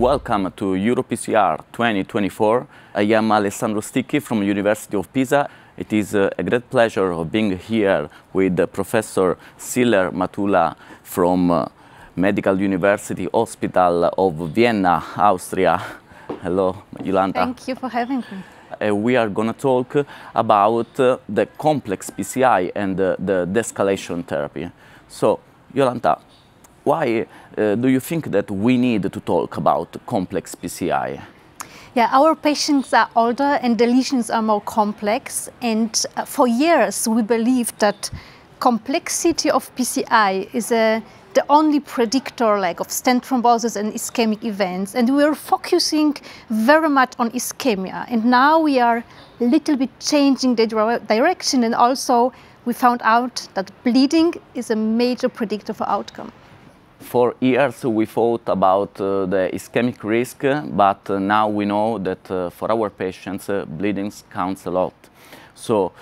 Welcome to EuroPCR 2024. I am Alessandro Sticchi from University of Pisa. It is a great pleasure of being here with Professor Siller-Matula from Medical University Hospital of Vienna, Austria. Hello, Jolanta. Thank you for having me. We are going to talk about the complex PCI and the de-escalation therapy. So, Jolanta, why do you think that we need to talk about complex PCI? Yeah, our patients are older and the lesions are more complex. And for years, we believed that complexity of PCI is the only predictor of stent thrombosis and ischemic events. And we are focusing very much on ischemia. And now we are a little bit changing the direction. And also, we found out that bleeding is a major predictor for outcome. For years we thought about the ischemic risk, but now we know that for our patients bleeding counts a lot. So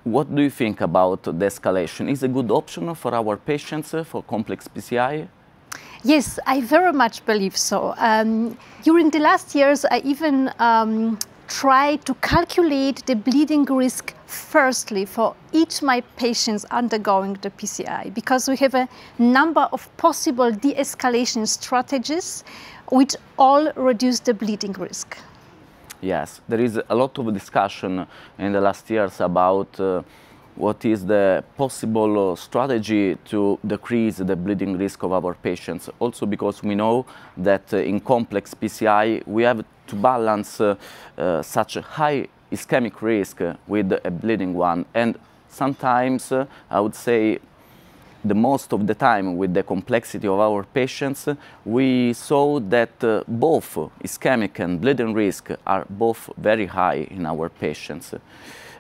what do you think about de-escalation? Is it a good option for our patients for complex PCI? Yes, I very much believe so. During the last years I even tried to calculate the bleeding risk firstly for each my patients undergoing the PCI, because we have a number of possible de-escalation strategies which all reduce the bleeding risk. Yes, there is a lot of discussion in the last years about what is the possible strategy to decrease the bleeding risk of our patients. Also because we know that in complex PCI we have to balance such a high ischemic risk with a bleeding one, and sometimes I would say the most of the time with the complexity of our patients we saw that both ischemic and bleeding risk are both very high in our patients.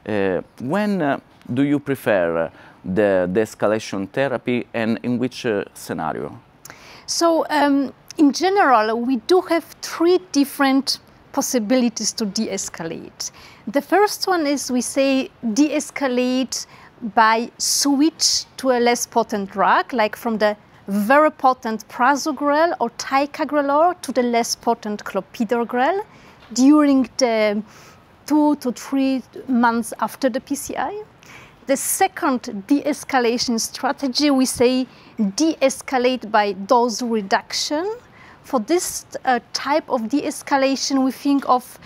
When do you prefer the de-escalation therapy and in which scenario? So in general we do have three different possibilities to de-escalate. The first one is we say de-escalate by switch to a less potent drug, like from the very potent prasugrel or ticagrelor to the less potent clopidogrel during the 2 to 3 months after the PCI. The second de-escalation strategy, we say de-escalate by dose reduction. For this type of de-escalation, we think of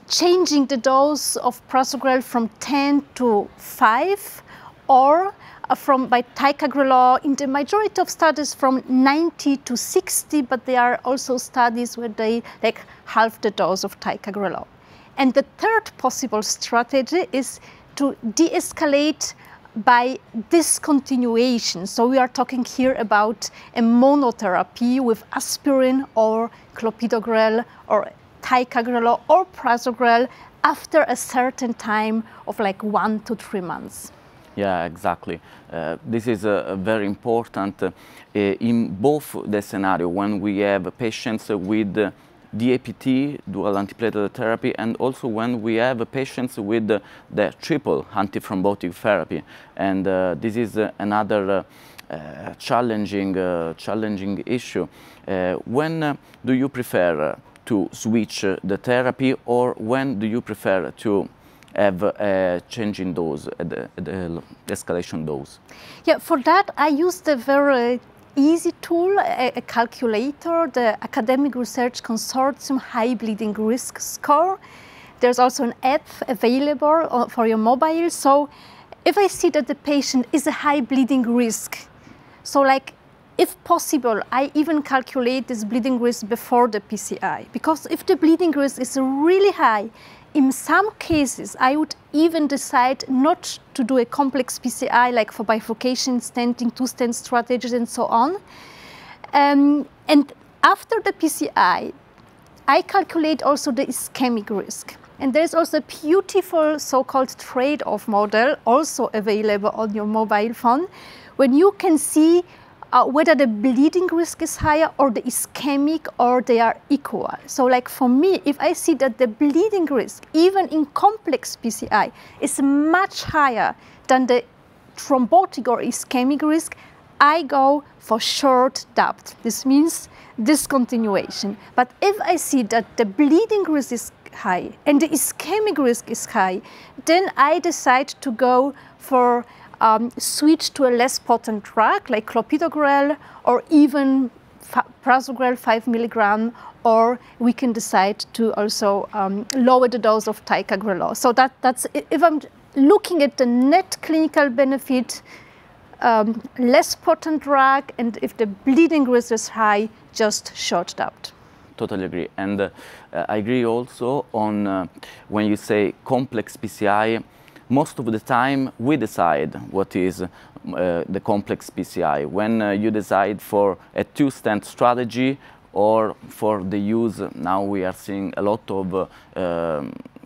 changing the dose of prasugrel from 10 to 5, or by ticagrelor in the majority of studies from 90 to 60, but there are also studies where they halve the dose of ticagrelor. And the third possible strategy is to de-escalate by discontinuation. So we are talking here about a monotherapy with aspirin or clopidogrel or ticagrelor or prasugrel after a certain time of 1 to 3 months. Yeah, exactly. This is very important in both the scenario when we have patients with DAPT, dual antiplatelet therapy, and also when we have patients with the triple antithrombotic therapy. And this is another challenging issue. When do you prefer to switch the therapy, or when do you prefer to have a change in dose, the escalation dose? Yeah, for that I use the very easy tool, a calculator, the Academic Research Consortium High Bleeding Risk Score. There's also an app available for your mobile. So if I see that the patient is a high bleeding risk, so if possible, I even calculate this bleeding risk before the PCI. Because if the bleeding risk is really high, in some cases, I would even decide not to do a complex PCI, like for bifurcation, stenting, two-stent strategies, and so on. And after the PCI, I calculate also the ischemic risk. And there's also a beautiful so-called trade-off model, also available on your mobile phone, when you can see whether the bleeding risk is higher or the ischemic, or they are equal. So for me, if I see that the bleeding risk, even in complex PCI, is much higher than the thrombotic or ischemic risk, I go for short DAPT. This means discontinuation. But if I see that the bleeding risk is high and the ischemic risk is high, then I decide to go for switch to a less potent drug like clopidogrel or even prasugrel 5 milligram, or we can decide to also lower the dose of ticagrelor. So that's if I'm looking at the net clinical benefit, less potent drug, and if the bleeding risk is high, just short DAPT. Totally agree. And I agree also on when you say complex PCI, most of the time we decide what is the complex PCI. When you decide for a two-stent strategy or for the use, now we are seeing a lot of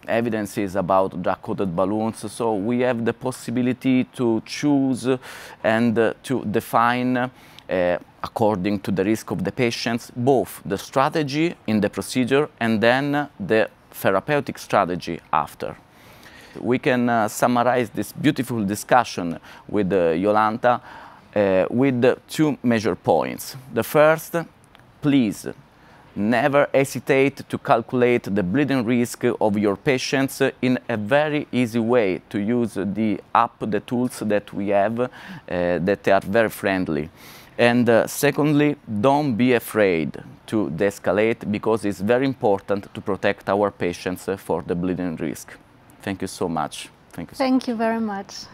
evidences about drug-coated balloons. So we have the possibility to choose and to define according to the risk of the patients, both the strategy in the procedure and then the therapeutic strategy after. We can summarize this beautiful discussion with Jolanta with two major points. The first, please never hesitate to calculate the bleeding risk of your patients in a very easy way, to use the app, the tools that we have that are very friendly. And secondly, don't be afraid to de-escalate, because it's very important to protect our patients for the bleeding risk. Thank you so much. Thank you very much.